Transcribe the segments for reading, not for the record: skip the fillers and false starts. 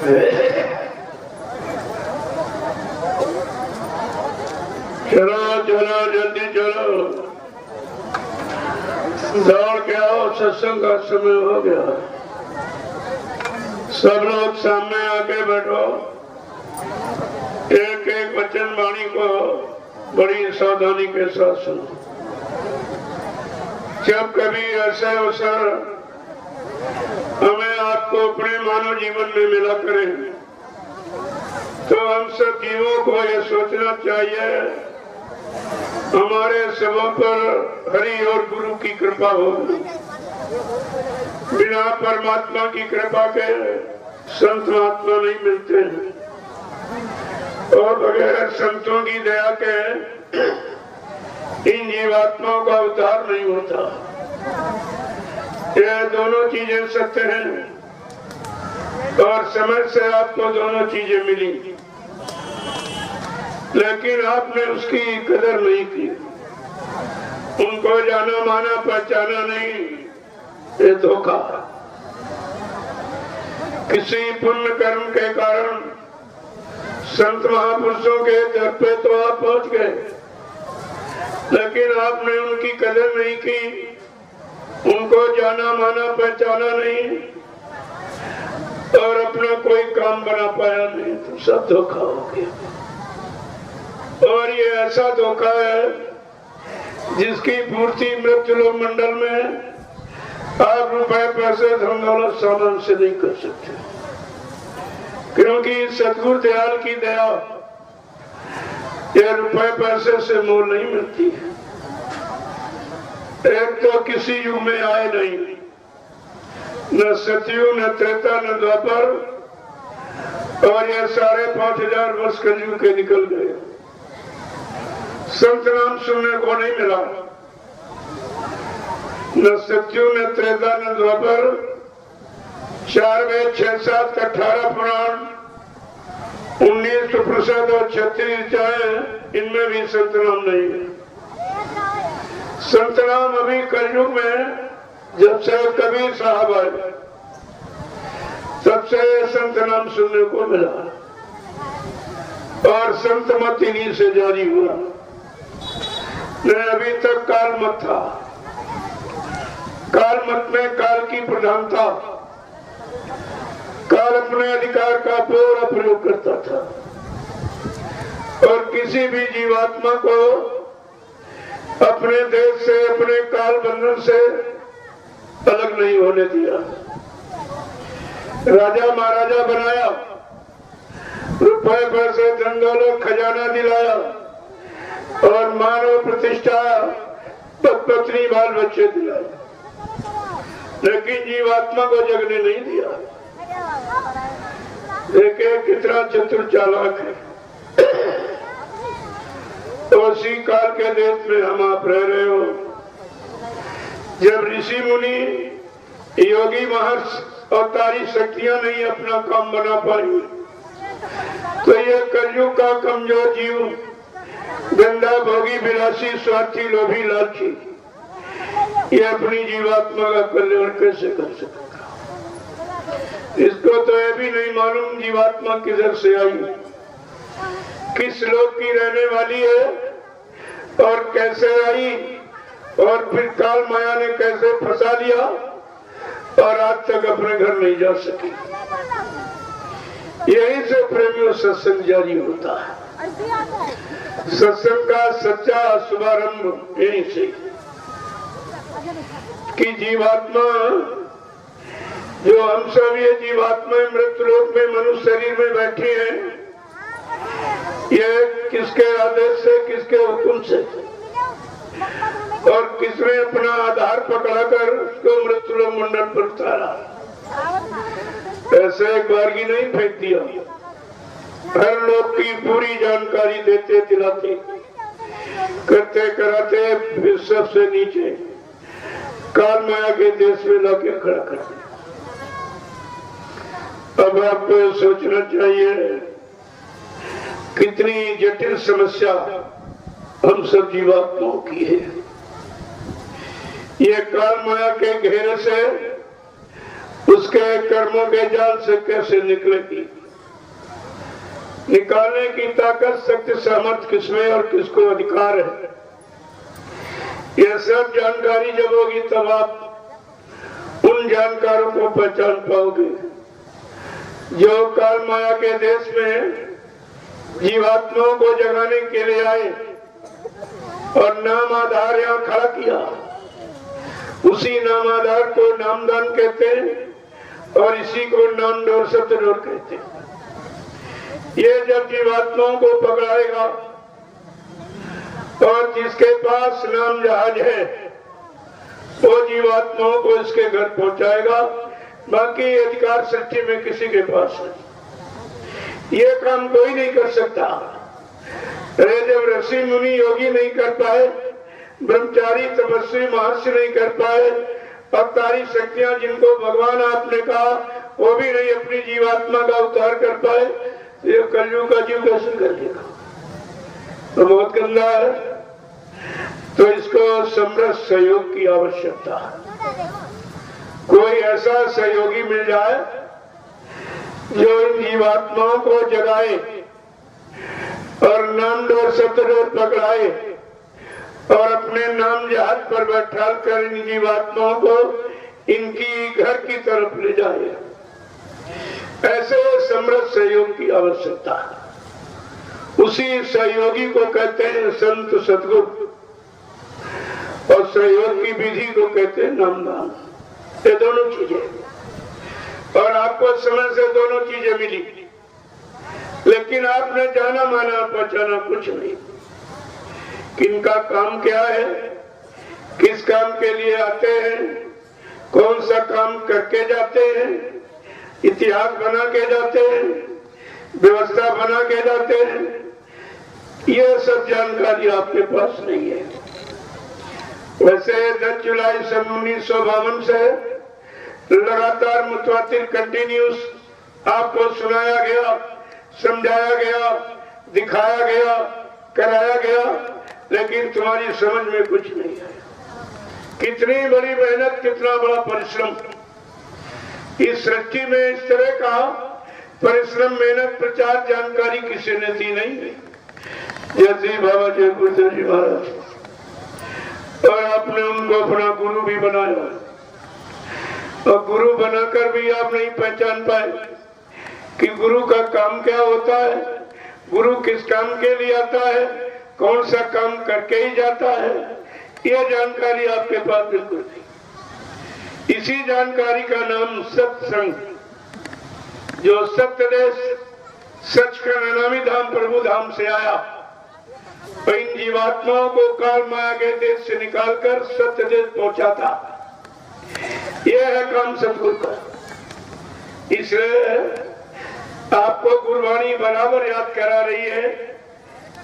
चलो चलो जल्दी चलो, दौड़ के आओ, सत्संग का समय हो गया। सब लोग सामने आके बैठो, एक एक वचन वाणी को बड़ी सावधानी के साथ सुनो। जब कभी ऐसा अवसर हमें आपको अपने मानव जीवन में मिला करें, तो हम सब जीवों को यह सोचना चाहिए हमारे सबों पर हरि और गुरु की कृपा हो। बिना परमात्मा की कृपा के संत महात्मा नहीं मिलते हैं, और बगैर संतों की दया के इन जीवात्माओं का उद्धार नहीं होता। यह दोनों चीजें सत्य हैं, और समय से आपको दोनों चीजें मिली, लेकिन आपने उसकी कदर नहीं की, उनको जाना माना पहचाना नहीं। ये धोखा। किसी पुण्य कर्म के कारण संत महापुरुषों के दर पे तो आप पहुंच गए, लेकिन आपने उनकी कदर नहीं की, उनको जाना माना पहचाना नहीं, और अपना कोई काम बना पाया नहीं, तो सब धोखा हो गया। और ये ऐसा धोखा है जिसकी पूर्ति मृत्युलोक मंडल में आप रुपए पैसे धन दौलत सामान से नहीं कर सकते, क्योंकि सतगुरु दयाल की दया ये रुपए पैसे से मोल नहीं मिलती। एक तो किसी युग में आए नहीं, न सतयुग न त्रेता न द्वापर, और ये 5,500 वर्ष कलयुग के निकल गए, संत नाम सुनने को नहीं मिला। न सतयुग न त्रेता न द्वापर, 4 वेद 6 7 18 पुराण 19 उपनिषद और 36 ऋचाएं, इनमें भी संत नाम नहीं है। संत नाम अभी कलयुग में जब से कबीर साहब आए तब से संत नाम सुनने को मिला, और संत मत इन्हीं से जारी हुआ। अभी तक काल मत था, काल मत में काल की प्रधानता, काल अपने अधिकार का पूरा प्रयोग करता था, और किसी भी जीवात्मा को अपने देश से अपने काल बंधन से अलग नहीं होने दिया। राजा महाराजा बनाया, रुपए पैसे धन दौलत खजाना दिलाया, और मानव प्रतिष्ठा पत्नी बाल बच्चे दिलाए, लेकिन जीवात्मा को जगने नहीं दिया। देखे कितना चतुर चालाक है। तो उसी काल के देश में हम आप रह रहे हो, जब ऋषि मुनि योगी महर्षि अवतारी शक्तियां नहीं अपना काम बना पाई, तो ये कलयुग का कमजोर जीव, गंदा भोगी विलासी स्वार्थी लोभी लालची, ये अपनी जीवात्मा का कल्याण कैसे कर सकेगा? इसको तो ये भी नहीं मालूम जीवात्मा किधर से आई, किस लोक की रहने वाली है, और कैसे आई, और फिर काल माया ने कैसे फंसा लिया, और आज तक अपने घर नहीं जा सकी। यही से प्रेमियों सत्संग जारी होता है। सत्संग का सच्चा शुभारंभ यही से कि जीवात्मा, जो हम सब ये जीवात्मा मृत्यु लोक में मनुष्य शरीर में बैठी है, ये किसके आदेश से, किसके हुक्म से, और किसने अपना आधार पकड़ाकर उसको मृत्यु लोक मंडल पर उतारा? ऐसे एक बार की नहीं फेंक दिया, हर लोग की पूरी जानकारी देते दिलाते करते कराते फिर सबसे नीचे काल माया के देश में लाके खड़ा कर दिया। अब आपको सोचना चाहिए कितनी जटिल समस्या हम सब जीवात्माओं की है। ये काल माया के घेरे से उसके कर्मों के जाल से कैसे निकलेगी, निकालने की ताकत, शक्ति, सामर्थ्य किसमें और किसको अधिकार है, यह सब जानकारी जब होगी तब आप उन जानकारों को पहचान पाओगे जो काल माया के देश में जीवात्माओं को जगाने के लिए आए और नाम आधार यहाँ खड़ा किया। उसी नाम आधार को नामदान कहते हैं और इसी को नाम डोर शब्द डोर कहते हैं। ये जब जीवात्माओं को पकड़ाएगा और जिसके पास नाम जहाज है वो जीवात्माओं को इसके घर पहुंचाएगा, बाकी अधिकार सृष्टि में किसी के पास नहीं। ये काम कोई नहीं कर सकता। जब ऋषि मुनि योगी नहीं कर पाए, ब्रह्मचारी तपस्वी महर्षि नहीं कर पाए, अवतारी शक्तियां जिनको भगवान आपने कहा वो भी नहीं अपनी जीवात्मा का उद्धार कर पाए, ये कलयुग का जीव कैसे कर लेगा? तो बहुत गंदा है। तो इसको समरस सहयोग की आवश्यकता है। कोई ऐसा सहयोगी मिल जाए जो इन जीवात्माओं को जगाए और नाम डोर शब्द डोर पकड़ाए और अपने नाम जहाज पर बैठा कर इन जीवात्माओं को इनकी घर की तरफ ले जाए। ऐसे समरस सहयोग की आवश्यकता है। उसी सहयोगी को कहते हैं संत सद्गुरु और सहयोग की विधि को कहते हैं नामदान। ये दोनों चीजें, और आपको समय से दोनों चीजें मिली, लेकिन आपने जाना माना पहचाना कुछ नहीं। किनका काम क्या है, किस काम के लिए आते हैं, कौन सा काम करके जाते हैं, इतिहास बना के जाते हैं, व्यवस्था बना के जाते हैं, ये सब जानकारी आपके पास नहीं है। वैसे 10 जुलाई सन 1952 से लगातार मुतवातिर कंटिन्यूस आपको सुनाया गया, समझाया गया, दिखाया गया, कराया गया, लेकिन तुम्हारी समझ में कुछ नहीं आया। कितनी बड़ी मेहनत, कितना बड़ा परिश्रम। इस सृष्टि में इस तरह का परिश्रम, मेहनत, प्रचार, जानकारी किसी ने दी नहीं। जैसे बाबा जय गुरुदेव जी महाराज, और आपने उनको अपना गुरु भी बनाया, और गुरु बनाकर भी आप नहीं पहचान पाए कि गुरु का काम क्या होता है, गुरु किस काम के लिए आता है, कौन सा काम करके ही जाता है। यह जानकारी आपके पास बिल्कुल नहीं। इसी जानकारी का नाम सत्संग, जो सत्य देश, सच का नामी धाम प्रभु धाम से आया, इन जीवात्माओं को काल माया के देश से निकालकर सत्य देश पहुंचाता। यह है काम सतगुरु का। इसलिए आपको गुरबाणी बराबर याद करा रही है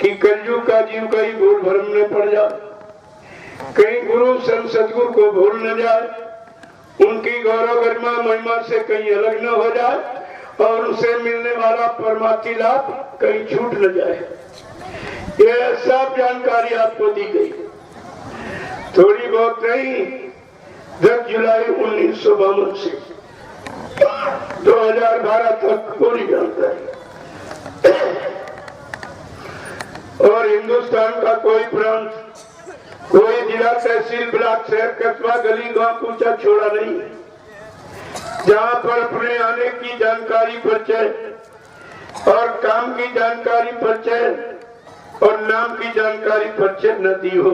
कि कलयुग का जीव कहीं भूल भ्रम में पड़ जाए, कहीं गुरु संत सतगुरु को भूल न जाए, उनकी गौरव गरिमा महिमा से कहीं अलग न हो जाए और उसे मिलने वाला परमार्थी लाभ कहीं छूट न जाए। यह सब जानकारी आपको दी गई, थोड़ी बहुत नहीं। 10 जुलाई 1952 से 2012 तक पूरी जानकारी। और हिंदुस्तान का कोई प्रांत, कोई जिला, तहसील, ब्लॉक, शहर, कस्बा, गली, गांव कूचा छोड़ा नहीं जहां पर अपने आने की जानकारी परिचय और काम की जानकारी परिचय और नाम की जानकारी परिचय न दी हो।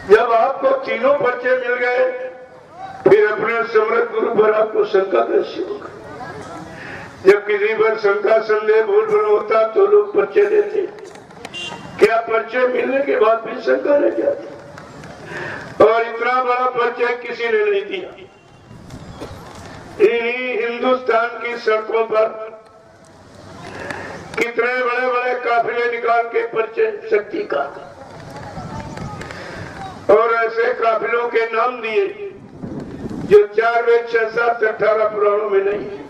जब आपको तीनों परिचय मिल गए, फिर अपने समर्थ गुरु पर आपको शंका कैसी होगी? जब किसी पर शंका, संदेह, भूल भ्रम होता तो लोग परिचय देते। क्या परिचय मिलने के बाद भी शंका रह जाती? और इतना बड़ा परिचय किसी ने नहीं दिया। हिंदुस्तान की सड़कों पर कितने बड़े बड़े काफिले निकाल के परिचय शक्ति का, और ऐसे काफिलों के नाम दिए जो 4 वेद 6 7 18 पुराणों में नहीं है।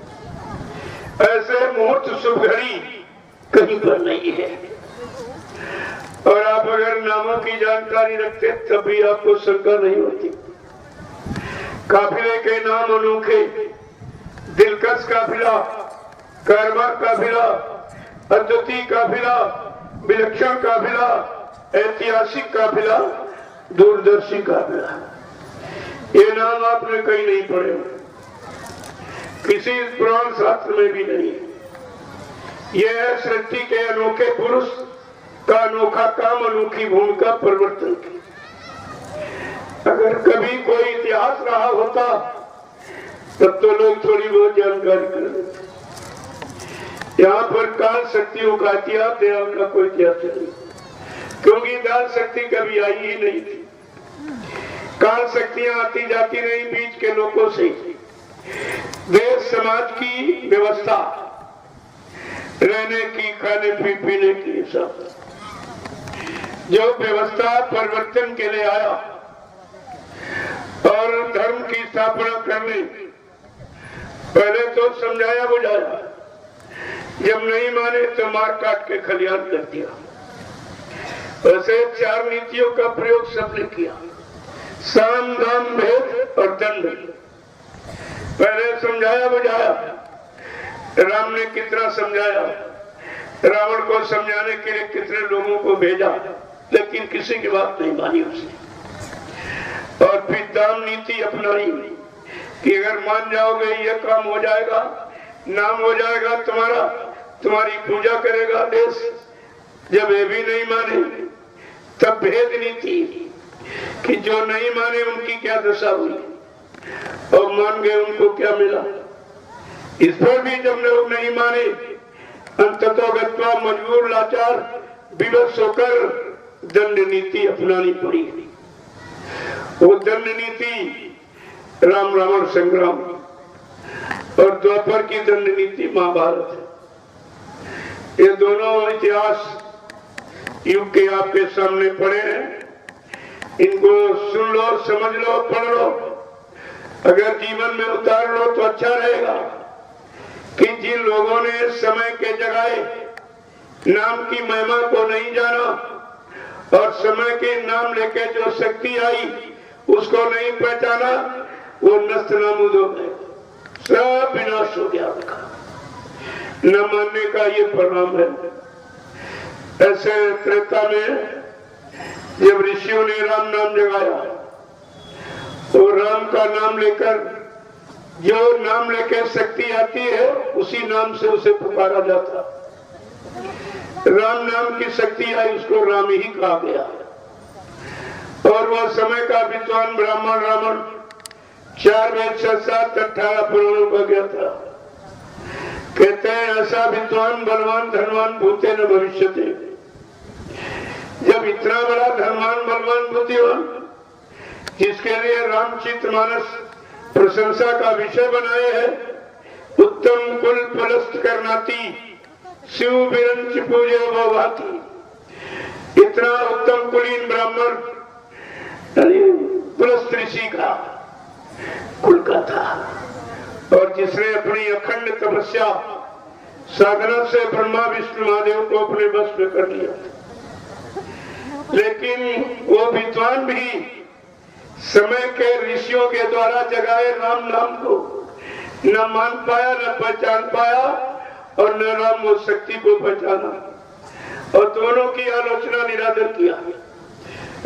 ऐसे मुहूर्त शुभ घड़ी कहीं पर नहीं है। और आप अगर नामों की जानकारी रखते तभी आपको शंका नहीं होती। काफिले के नाम अनोखे, दिलकश काफिला, कारवा काफिला, अद्वितीय काफिला, विलक्षण काफिला, ऐतिहासिक काफिला, दूरदर्शी काफिला। ये नाम आपने कहीं नहीं पढ़े, किसी पुराण शास्त्र में भी नहीं। यह है सृष्टि के अनोखे पुरुष का अनोखा काम, अनोखी भूमिका परिवर्तन की। अगर कभी कोई इतिहास रहा होता तब तो लोग थोड़ी बहुत जानकारी कर लेते। यहाँ पर काल शक्तियों का इतिहास है, उनका कोई इतिहास नहीं, क्योंकि काल शक्ति कभी आई ही नहीं थी। काल शक्तियां आती जाती रही बीच के लोगों से। देश समाज की व्यवस्था, रहने की, खाने पीने की, सब जो व्यवस्था परिवर्तन के लिए आया और धर्म की स्थापना करने, पहले तो समझाया बुझाया, जब नहीं माने तो मार काट के खलियान कर दिया। वैसे 4 नीतियों का प्रयोग सबने किया, साम दाम भेद और दंड। पहले समझाया बुझाया, राम ने कितना समझाया, रावण को समझाने के लिए कितने लोगों को भेजा, लेकिन किसी की बात नहीं मानी उसने। और फिर दाम नीति अपनाई कि अगर मान जाओगे ये काम हो जाएगा, नाम हो जाएगा तुम्हारा, तुम्हारी पूजा करेगा देश। जब ये भी नहीं माने तब भेद नीति कि जो नहीं माने उनकी क्या दशा हुई और मान गए उनको क्या मिला। इस पर भी जब लोग नहीं माने, अंततोगत्वा मजबूर लाचार विवश होकर दंड नीति अपनानी पड़ी। वो दंड नीति राम रावण संग्राम और द्वापर की दंड नीति महाभारत है। ये दोनों इतिहास युग के आपके सामने पड़े हैं। इनको सुन लो, समझ लो, पढ़ लो, अगर जीवन में उतार लो तो अच्छा रहेगा। कि जिन लोगों ने समय के जगह नाम की महिमा को नहीं जाना और समय के नाम लेके जो शक्ति आई उसको नहीं पहचाना, वो नष्ट नाबूद हो गए, सब विनाश हो गया उनका। न मानने का ये परिणाम है। ऐसे त्रेता में जब ऋषियों ने राम नाम जगाया तो राम का नाम लेकर, जो नाम लेकर शक्ति आती है उसी नाम से उसे पुकारा जाता। राम नाम की शक्ति आई, उसको राम ही कहा गया। और वह समय का विद्वान ब्राह्मण रावण 4 वेद 6 7 18 पुराणों का गया था। कहते हैं ऐसा विद्वान बलवान धनवान भूते न भविष्यते। जब इतना बड़ा धनवान बलवान बुद्धिमान, जिसके लिए रामचरितमानस प्रशंसा का विषय बनाए है, उत्तम कुल पलस्त करनाती शिव विरंच पूजे वो भाती। इतना उत्तम कुलीन ब्राह्मण पुलस्त ऋषि का कुल का था, और जिसने अपनी अखंड तपस्या साधना से ब्रह्मा विष्णु महादेव को अपने वश में कर लिया। लेकिन वो विद्वान भी समय के ऋषियों के द्वारा जगाए राम नाम को न मान पाया, न पहचान पाया, और न राम वो शक्ति को पहचाना, और दोनों की आलोचना निरादर किया।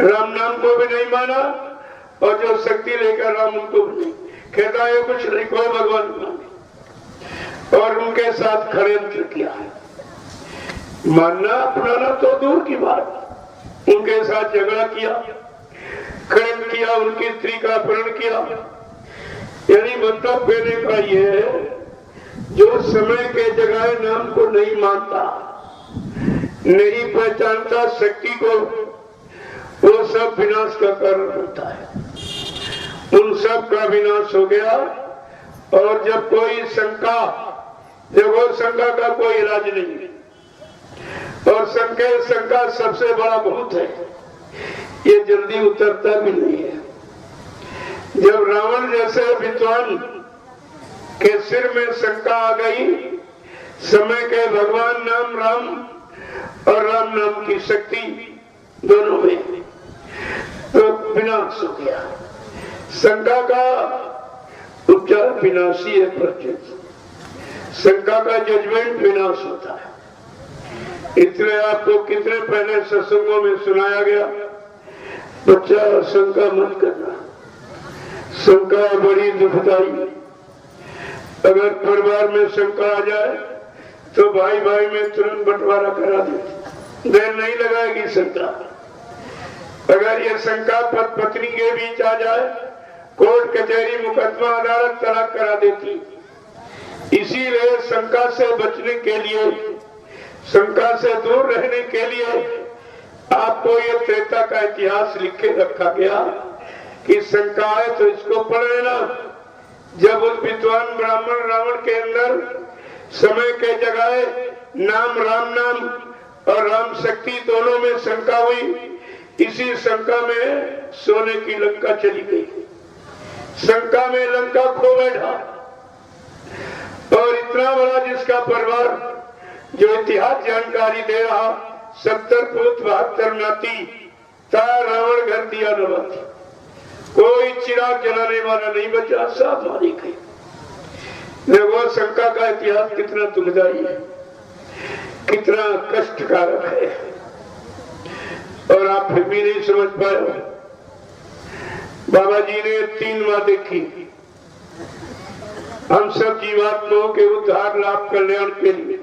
राम नाम को भी नहीं माना और जो शक्ति लेकर राम उनको भी नहीं, कहता है कुछ नहीं, कोई भगवान माने, और उनके साथ षड्यंत्र किया। मानना अपनाना तो दूर की बात, उनके साथ झगड़ा किया, षड्यंत्र किया, उनकी स्त्री का अपहरण किया। यानी मतलब कहने का ये है, जो समय के जगह नाम को नहीं मानता, नहीं पहचानता शक्ति को, वो सब विनाश का कारण बनता है। उन सब का विनाश हो गया। और जब कोई शंका, जब वो शंका का कोई इलाज नहीं, और शंका सबसे बड़ा भूत है, ये जल्दी उतरता भी नहीं है। जब रावण जैसे विद्वान के सिर में शंका आ गई, समय के भगवान नाम राम और राम नाम की शक्ति दोनों में, तो विनाश हो गया। शंका का उपचार विनाशी है प्रत्यक्ष। शंका का जजमेंट विनाश होता है। इसलिए आपको कितने पहले सत्संगों में सुनाया गया, बच्चा शंका मत करना, शंका बड़ी दुखदाई। अगर परिवार में शंका आ जाए तो भाई भाई में तुरंत बंटवारा करा देती, देर नहीं लगाएगी शंका। अगर ये शंका पत्नी के बीच आ जाए, कोर्ट कचहरी मुकदमा अदालत तलाक करा देती। इसीलिए शंका से बचने के लिए, शंका से दूर रहने के लिए आपको ये त्रेता का इतिहास लिख के रखा गया कि शंका है तो इसको पढ़ लेना। जब उस विद्वान ब्राह्मण रावण के अंदर समय के जगह नाम राम नाम और राम शक्ति दोनों में शंका हुई, इसी शंका में सोने की लंका चली गई, शंका में लंका खो बैठा। और इतना बड़ा जिसका परिवार जो इतिहास जानकारी दे रहा, 70 पुत्र 72 नाती, तार रावण घर दिया न बाती, कोई चिराग जलाने वाला नहीं बचा, सब मारी गई। देखो शंका का इतिहास कितना दुखदाई है, कितना कष्टकारक है, और आप फिर भी नहीं समझ पाए। बाबा जी ने 3 बातें की हम सब जीवात्माओं के उद्धार लाभ कल्याण के लिए।